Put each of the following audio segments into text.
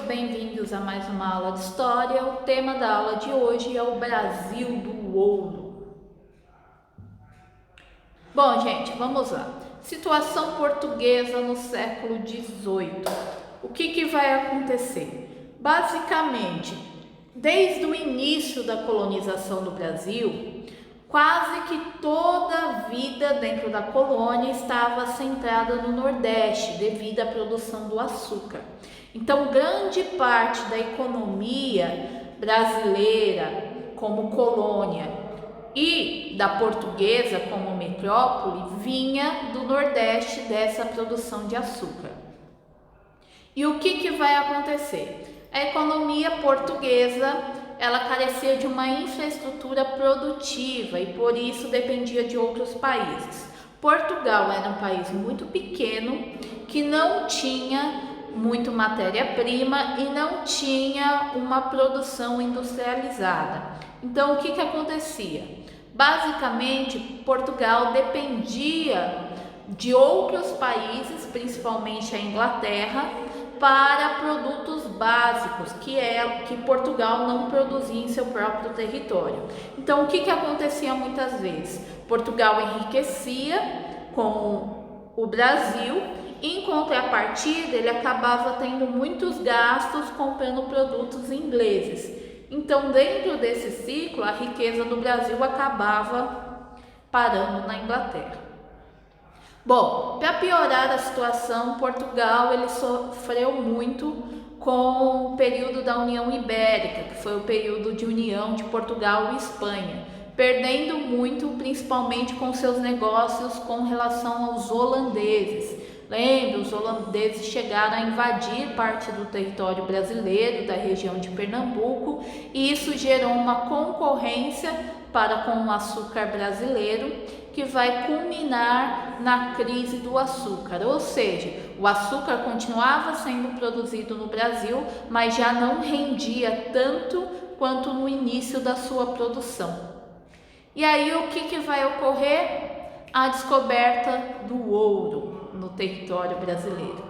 bem-vindos a mais uma aula de História. O tema da aula de hoje é o Brasil do Ouro. Bom, gente, vamos lá. Situação portuguesa no século XVIII. O que vai acontecer? Basicamente, desde o início da colonização do Brasil, quase que toda a vida dentro da colônia estava centrada no Nordeste, devido à produção do açúcar. Então, grande parte da economia brasileira como colônia e da portuguesa como metrópole vinha do Nordeste dessa produção de açúcar. E o que vai acontecer? A economia portuguesa ela carecia de uma infraestrutura produtiva e por isso dependia de outros países. Portugal era um país muito pequeno que não tinha muito matéria-prima e não tinha uma produção industrializada. Então, o que acontecia? Basicamente, Portugal dependia de outros países, principalmente a Inglaterra, para produtos básicos que Portugal não produzia em seu próprio território. Então, o que acontecia muitas vezes? Portugal enriquecia com o Brasil. Em contrapartida, ele acabava tendo muitos gastos comprando produtos ingleses. Então, dentro desse ciclo, a riqueza do Brasil acabava parando na Inglaterra. Bom, para piorar a situação, Portugal ele sofreu muito com o período da União Ibérica, que foi o período de união de Portugal e Espanha, perdendo muito, principalmente com seus negócios com relação aos holandeses. Lembra, os holandeses chegaram a invadir parte do território brasileiro, da região de Pernambuco, e isso gerou uma concorrência para com o açúcar brasileiro, que vai culminar na crise do açúcar, ou seja, o açúcar continuava sendo produzido no Brasil, mas já não rendia tanto quanto no início da sua produção. E aí o que vai ocorrer? A descoberta do ouro no território brasileiro.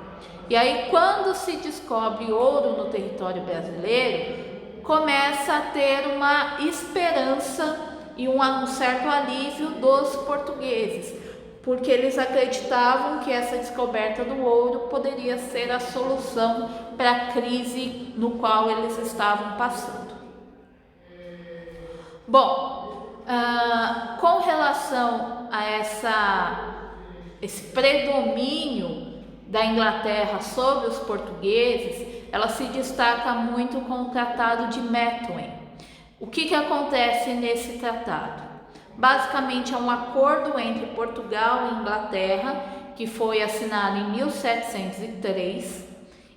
E aí, quando se descobre ouro no território brasileiro, começa a ter uma esperança e um certo alívio dos portugueses, porque eles acreditavam que essa descoberta do ouro poderia ser a solução para a crise no qual eles estavam passando. Bom, com relação a esse predomínio da Inglaterra sobre os portugueses, ela se destaca muito com o Tratado de Methuen. O que acontece nesse tratado? Basicamente é um acordo entre Portugal e Inglaterra, que foi assinado em 1703,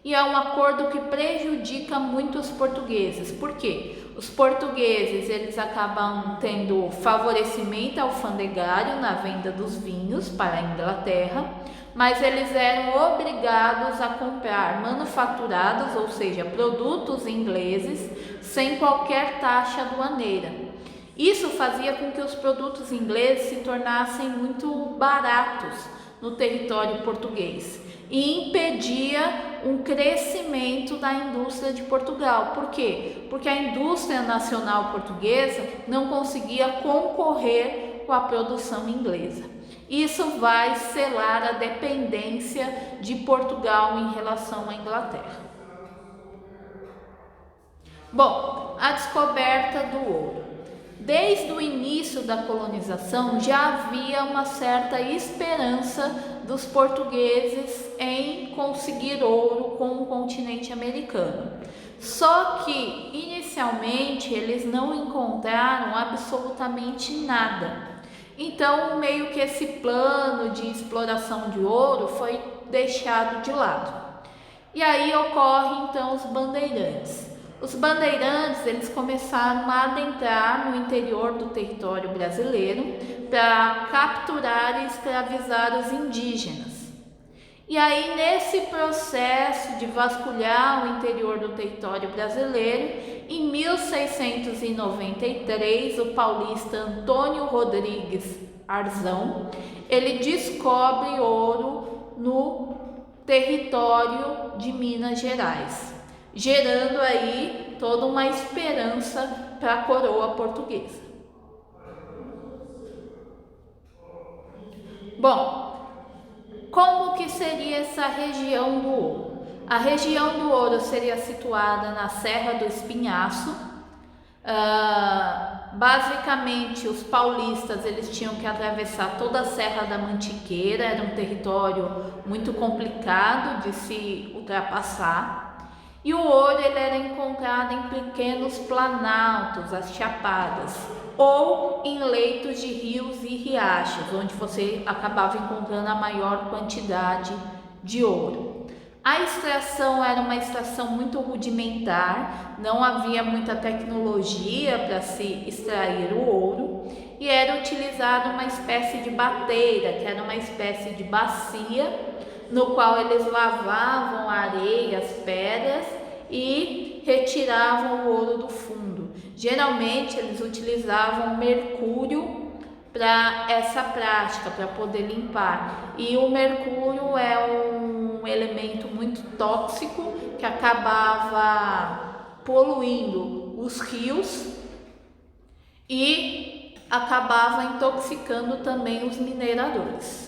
e é um acordo que prejudica muito os portugueses. Por quê? Os portugueses eles acabam tendo favorecimento alfandegário na venda dos vinhos para a Inglaterra, mas eles eram obrigados a comprar manufaturados, ou seja, produtos ingleses, sem qualquer taxa aduaneira. Isso fazia com que os produtos ingleses se tornassem muito baratos no território português e impedia um crescimento da indústria de Portugal. Por quê? Porque a indústria nacional portuguesa não conseguia concorrer com a produção inglesa. Isso vai selar a dependência de Portugal em relação à Inglaterra. Bom, a descoberta do ouro. Desde o início da colonização já havia uma certa esperança dos portugueses em conseguir ouro com o continente americano. Só que, inicialmente, eles não encontraram absolutamente nada. Então, meio que esse plano de exploração de ouro foi deixado de lado. E aí ocorrem, então, os bandeirantes. Os bandeirantes, eles começaram a adentrar no interior do território brasileiro para capturar e escravizar os indígenas. E aí, nesse processo de vasculhar o interior do território brasileiro, em 1693, o paulista Antônio Rodrigues Arzão, ele descobre ouro no território de Minas Gerais. gerando aí toda uma esperança para a coroa portuguesa. Bom, como que seria essa região do ouro? A região do ouro seria situada na Serra do Espinhaço. Basicamente, os paulistas eles tinham que atravessar toda a Serra da Mantiqueira, era um território muito complicado de se ultrapassar. E o ouro ele era encontrado em pequenos planaltos, as chapadas, ou em leitos de rios e riachos, onde você acabava encontrando a maior quantidade de ouro. A extração era uma extração muito rudimentar, não havia muita tecnologia para se extrair o ouro e era utilizada uma espécie de bateira, que era uma espécie de bacia, no qual eles lavavam a areia, as pedras e retiravam o ouro do fundo. Geralmente eles utilizavam mercúrio para essa prática, para poder limpar. E o mercúrio é um elemento muito tóxico que acabava poluindo os rios e acabava intoxicando também os mineradores.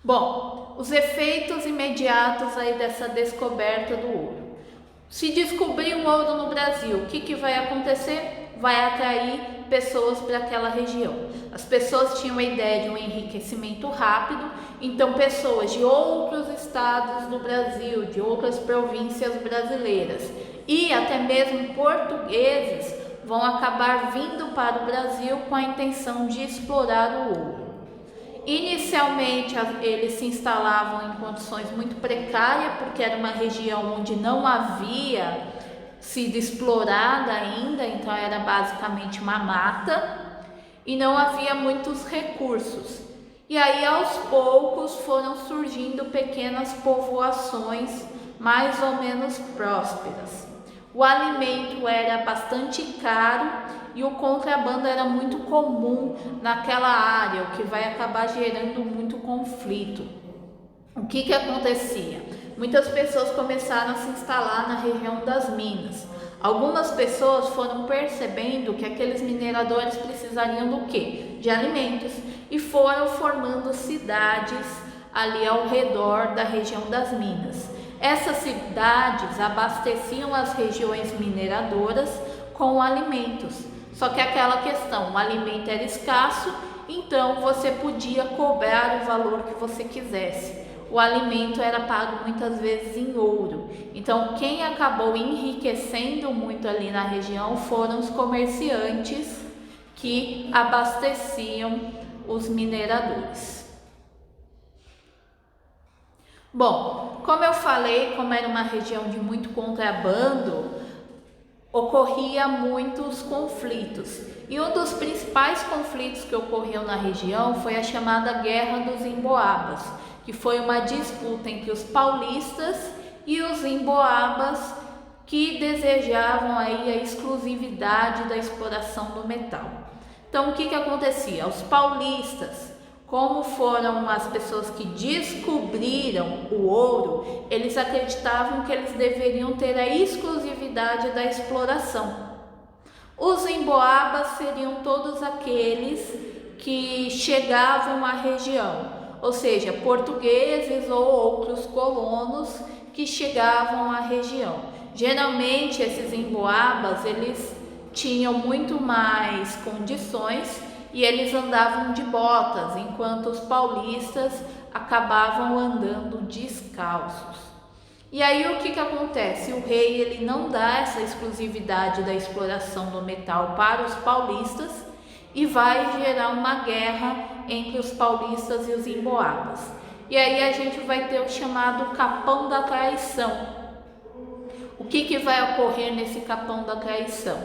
Bom, os efeitos imediatos aí dessa descoberta do ouro. Se descobrir um ouro no Brasil, o que vai acontecer? Vai atrair pessoas para aquela região. As pessoas tinham a ideia de um enriquecimento rápido, então pessoas de outros estados do Brasil, de outras províncias brasileiras e até mesmo portugueses vão acabar vindo para o Brasil com a intenção de explorar o ouro. Inicialmente eles se instalavam em condições muito precárias, porque era uma região onde não havia sido explorada ainda, então era basicamente uma mata e não havia muitos recursos. E aí aos poucos foram surgindo pequenas povoações mais ou menos prósperas. O alimento era bastante caro e o contrabando era muito comum naquela área, o que vai acabar gerando muito conflito. O que acontecia? Muitas pessoas começaram a se instalar na região das minas. Algumas pessoas foram percebendo que aqueles mineradores precisariam do quê? De alimentos, e foram formando cidades ali ao redor da região das minas. Essas cidades abasteciam as regiões mineradoras com alimentos. Só que aquela questão, o alimento era escasso, então você podia cobrar o valor que você quisesse. O alimento era pago muitas vezes em ouro. Então quem acabou enriquecendo muito ali na região foram os comerciantes que abasteciam os mineradores. Bom, como eu falei, como era uma região de muito contrabando, ocorria muitos conflitos. E um dos principais conflitos que ocorreu na região foi a chamada Guerra dos Emboabas, que foi uma disputa entre os paulistas e os emboabas que desejavam aí a exclusividade da exploração do metal. Então o que acontecia? Os paulistas, como foram as pessoas que descobriram o ouro, eles acreditavam que eles deveriam ter a exclusividade da exploração. Os emboabas seriam todos aqueles que chegavam à região, ou seja, portugueses ou outros colonos que chegavam à região. Geralmente esses emboabas, eles tinham muito mais condições e eles andavam de botas, enquanto os paulistas acabavam andando descalços. E aí o que acontece? O rei ele não dá essa exclusividade da exploração do metal para os paulistas e vai gerar uma guerra entre os paulistas e os emboabas. E aí a gente vai ter o chamado Capão da Traição. O que vai ocorrer nesse Capão da Traição?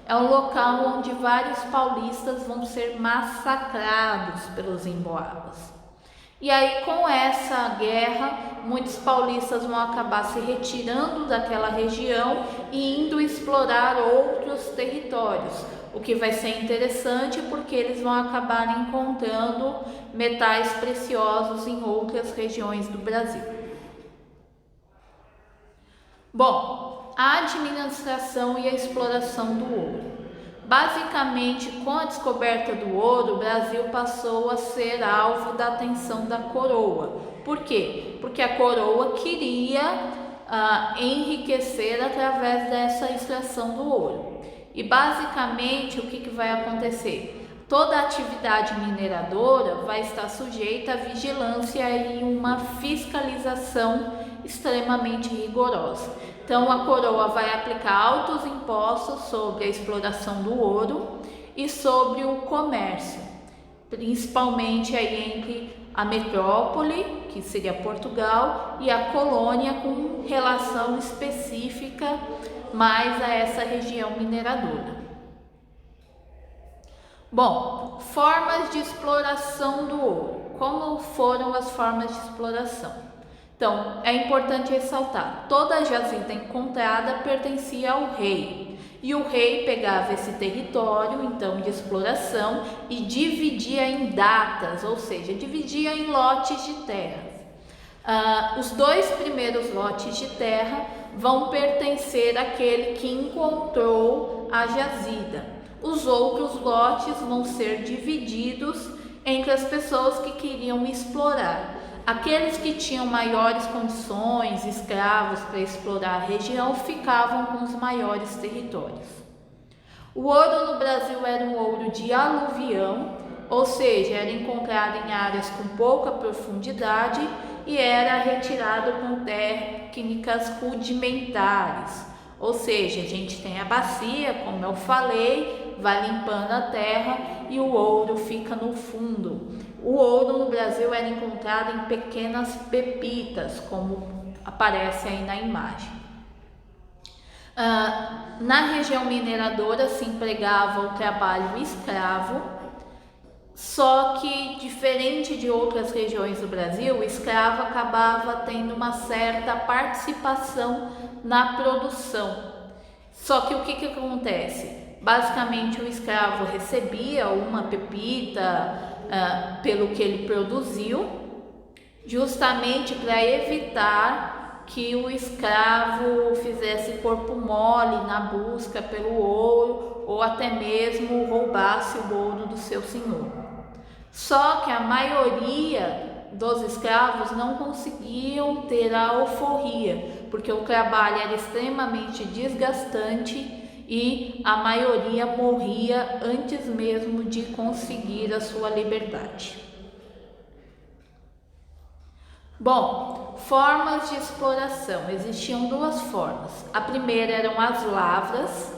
É um local onde vários paulistas vão ser massacrados pelos emboabas. E aí com essa guerra, muitos paulistas vão acabar se retirando daquela região e indo explorar outros territórios, o que vai ser interessante porque eles vão acabar encontrando metais preciosos em outras regiões do Brasil. Bom, a administração e a exploração do ouro. Basicamente, com a descoberta do ouro, o Brasil passou a ser alvo da atenção da coroa. Por quê? Porque a coroa queria enriquecer através dessa extração do ouro. E basicamente, o que vai acontecer? Toda atividade mineradora vai estar sujeita à vigilância e uma fiscalização extremamente rigorosa. Então, a coroa vai aplicar altos impostos sobre a exploração do ouro e sobre o comércio, principalmente aí entre a metrópole, que seria Portugal, e a colônia, com relação específica mais a essa região mineradora. Bom, formas de exploração do ouro. Como foram as formas de exploração? Então, é importante ressaltar, toda jazida encontrada pertencia ao rei, e o rei pegava esse território, então, de exploração e dividia em datas, ou seja, dividia em lotes de terra. Os 2 primeiros lotes de terra vão pertencer àquele que encontrou a jazida. Os outros lotes vão ser divididos entre as pessoas que queriam explorar. Aqueles que tinham maiores condições, escravos para explorar a região, ficavam com os maiores territórios. O ouro no Brasil era um ouro de aluvião, ou seja, era encontrado em áreas com pouca profundidade e era retirado com técnicas rudimentares. Ou seja, a gente tem a bacia, como eu falei, vai limpando a terra e o ouro fica no fundo. O ouro no Brasil era encontrado em pequenas pepitas, como aparece aí na imagem. Na região mineradora se empregava o trabalho escravo, só que, diferente de outras regiões do Brasil, o escravo acabava tendo uma certa participação na produção. Só que o que acontece? Basicamente, o escravo recebia uma pepita pelo que ele produziu, justamente para evitar que o escravo fizesse corpo mole na busca pelo ouro ou até mesmo roubasse o ouro do seu senhor. Só que a maioria dos escravos não conseguiam ter a alforria, porque o trabalho era extremamente desgastante e a maioria morria antes mesmo de conseguir a sua liberdade. Bom, formas de exploração. Existiam 2 formas. A primeira eram as lavras,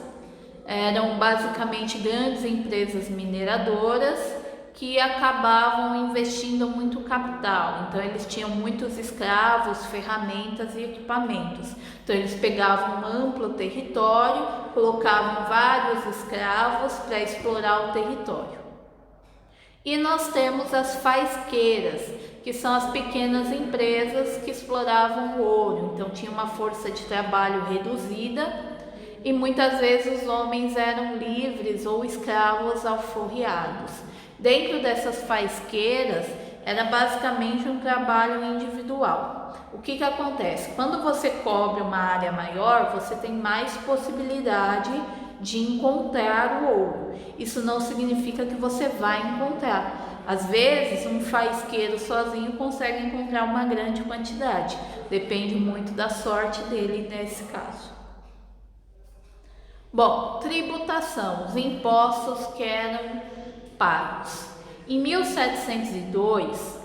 eram basicamente grandes empresas mineradoras que acabavam investindo muito capital. Então, eles tinham muitos escravos, ferramentas e equipamentos. Então, eles pegavam um amplo território, colocavam vários escravos para explorar o território. E nós temos as faisqueiras, que são as pequenas empresas que exploravam o ouro. Então, tinha uma força de trabalho reduzida e muitas vezes os homens eram livres ou escravos alforriados. Dentro dessas faisqueiras, era basicamente um trabalho individual. O que acontece? Quando você cobre uma área maior, você tem mais possibilidade de encontrar o ouro. Isso não significa que você vai encontrar. Às vezes, um faisqueiro sozinho consegue encontrar uma grande quantidade. Depende muito da sorte dele nesse caso. Bom, tributação, os impostos que eram pagos. Em 1702,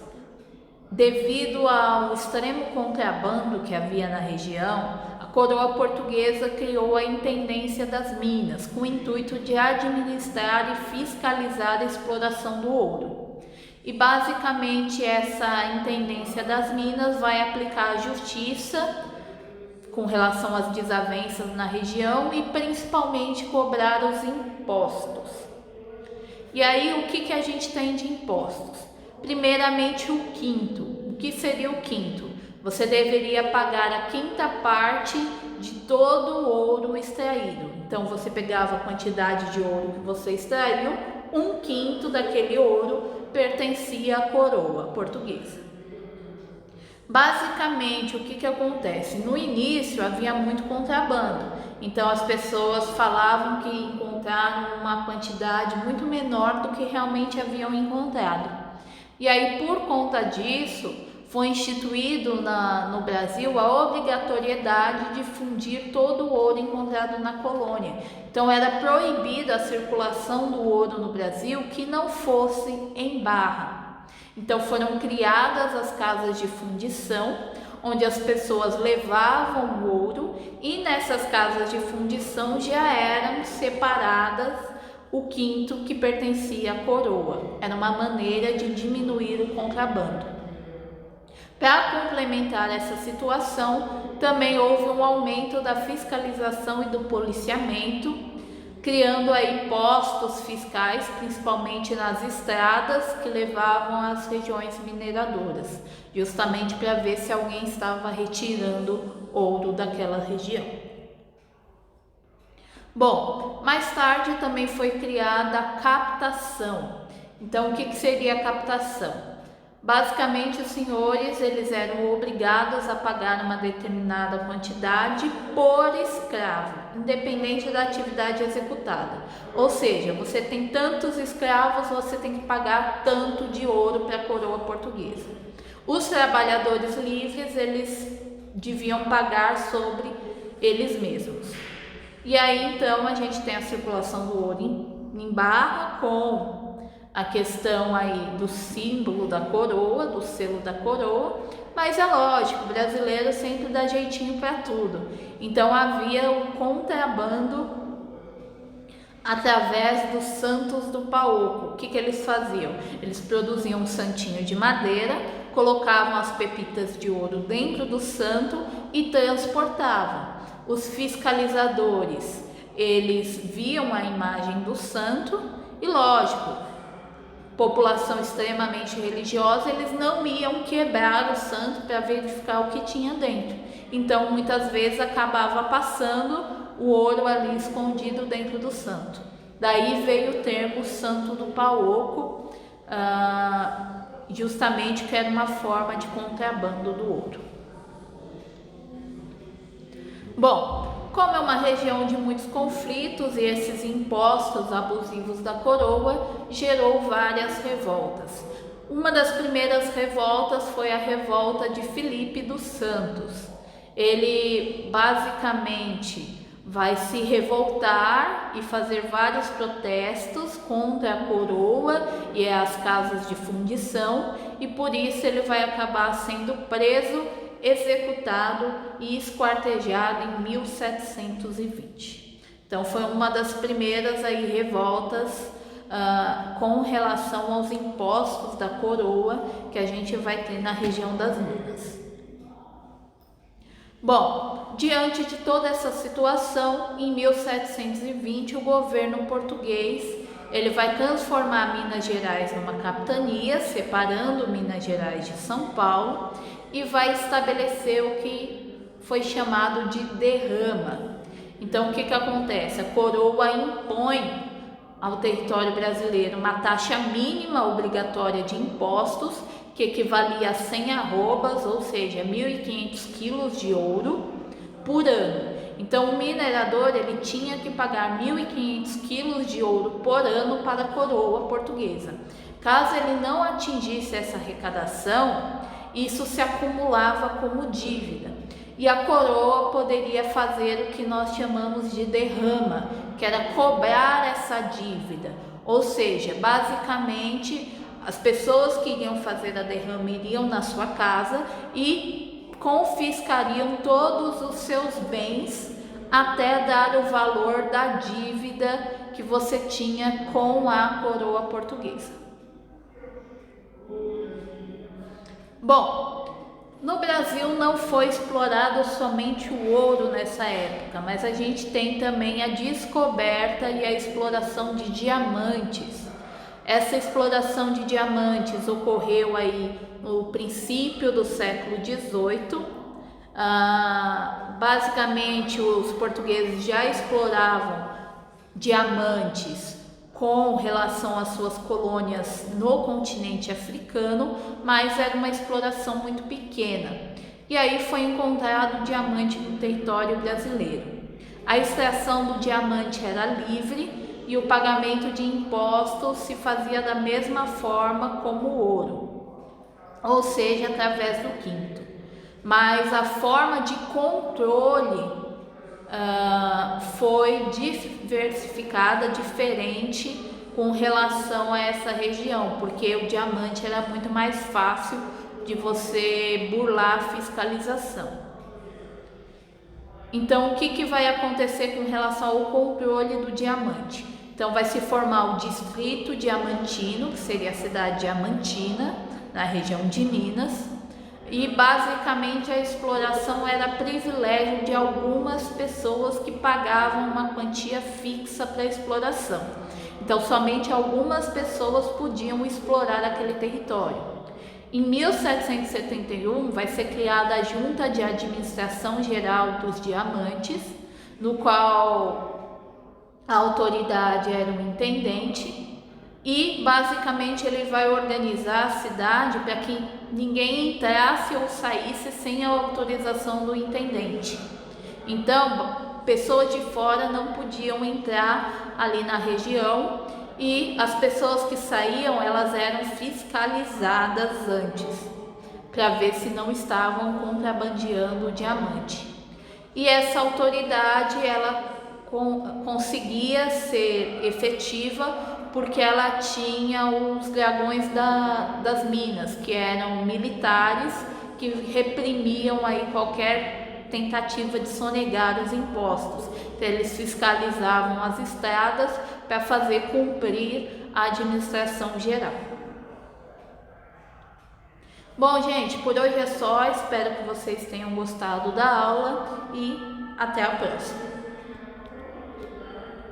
devido ao extremo contrabando que havia na região, a coroa portuguesa criou a Intendência das Minas, com o intuito de administrar e fiscalizar a exploração do ouro. E basicamente essa Intendência das Minas vai aplicar a justiça com relação às desavenças na região e principalmente cobrar os impostos. E aí, o que a gente tem de impostos? Primeiramente, o quinto. O que seria o quinto? Você deveria pagar a 5ª parte de todo o ouro extraído. Então, você pegava a quantidade de ouro que você extraiu, 1/5 daquele ouro pertencia à coroa portuguesa. Basicamente, o que acontece? No início havia muito contrabando, então as pessoas falavam que encontraram uma quantidade muito menor do que realmente haviam encontrado. E aí, por conta disso, foi instituído no Brasil a obrigatoriedade de fundir todo o ouro encontrado na colônia. Então, era proibida a circulação do ouro no Brasil que não fosse em barra. Então foram criadas as casas de fundição, onde as pessoas levavam o ouro e nessas casas de fundição já eram separadas o quinto que pertencia à coroa. Era uma maneira de diminuir o contrabando. Para complementar essa situação, também houve um aumento da fiscalização e do policiamento, criando aí postos fiscais, principalmente nas estradas que levavam às regiões mineradoras, justamente para ver se alguém estava retirando ouro daquela região. Bom, mais tarde também foi criada a captação. Então, o que seria a captação? Basicamente, os senhores eles eram obrigados a pagar uma determinada quantidade por escravo, independente da atividade executada. Ou seja, você tem tantos escravos, você tem que pagar tanto de ouro para a coroa portuguesa. Os trabalhadores livres, eles deviam pagar sobre eles mesmos. E aí, então, a gente tem a circulação do ouro em barra com a questão aí do símbolo da coroa, do selo da coroa, mas é lógico, o brasileiro sempre dá jeitinho para tudo. Então havia o contrabando através dos santos do Paoco. O que eles faziam? Eles produziam um santinho de madeira, colocavam as pepitas de ouro dentro do santo e transportavam. Os fiscalizadores, eles viam a imagem do santo e, lógico, população extremamente religiosa, eles não iam quebrar o santo para verificar o que tinha dentro. Então, muitas vezes acabava passando o ouro ali escondido dentro do santo. Daí veio o termo santo do Paoco, justamente que era uma forma de contrabando do ouro. Bom, como é uma região de muitos conflitos e esses impostos abusivos da coroa gerou várias revoltas. Uma das primeiras revoltas foi a revolta de Filipe dos Santos. Ele basicamente vai se revoltar e fazer vários protestos contra a coroa e as casas de fundição, e por isso ele vai acabar sendo preso, executado e esquartejado em 1720. Então foi uma das primeiras aí revoltas com relação aos impostos da coroa que a gente vai ter na região das Minas. Bom, diante de toda essa situação, em 1720 o governo português ele vai transformar Minas Gerais numa capitania, separando Minas Gerais de São Paulo, e vai estabelecer o que foi chamado de derrama. Então, o que acontece? A coroa impõe ao território brasileiro uma taxa mínima obrigatória de impostos, que equivalia a 100 arrobas, ou seja, 1.500 quilos de ouro por ano. Então, o minerador ele tinha que pagar 1.500 quilos de ouro por ano para a coroa portuguesa. Caso ele não atingisse essa arrecadação, isso se acumulava como dívida. E a coroa poderia fazer o que nós chamamos de derrama, que era cobrar essa dívida. Ou seja, basicamente, as pessoas que iriam fazer a derrama iriam na sua casa e confiscariam todos os seus bens até dar o valor da dívida que você tinha com a coroa portuguesa. Bom, no Brasil não foi explorado somente o ouro nessa época, mas a gente tem também a descoberta e a exploração de diamantes. Essa exploração de diamantes ocorreu aí no princípio do século XVIII. Basicamente, os portugueses já exploravam diamantes com relação às suas colônias no continente africano, mas era uma exploração muito pequena. E aí foi encontrado diamante no território brasileiro. A extração do diamante era livre e o pagamento de impostos se fazia da mesma forma como o ouro, ou seja, através do quinto. Mas a forma de controle foi diversificada, diferente com relação a essa região, porque o diamante era muito mais fácil de você burlar a fiscalização. Então, o que vai acontecer com relação ao controle do diamante? Então, vai se formar o distrito diamantino, que seria a cidade diamantina, na região de Minas, e basicamente a exploração era privilégio de algumas pessoas que pagavam uma quantia fixa para a exploração. Então, somente algumas pessoas podiam explorar aquele território. Em 1771 vai ser criada a Junta de Administração Geral dos Diamantes, no qual a autoridade era um intendente, e basicamente ele vai organizar a cidade para que ninguém entrasse ou saísse sem a autorização do intendente. Então, pessoas de fora não podiam entrar ali na região, e as pessoas que saíam, elas eram fiscalizadas antes, para ver se não estavam contrabandeando o diamante. E essa autoridade, ela conseguia ser efetiva porque ela tinha os dragões das minas, que eram militares que reprimiam aí qualquer tentativa de sonegar os impostos. Então, eles fiscalizavam as estradas para fazer cumprir a administração geral. Bom, gente, por hoje é só. Espero que vocês tenham gostado da aula e até a próxima.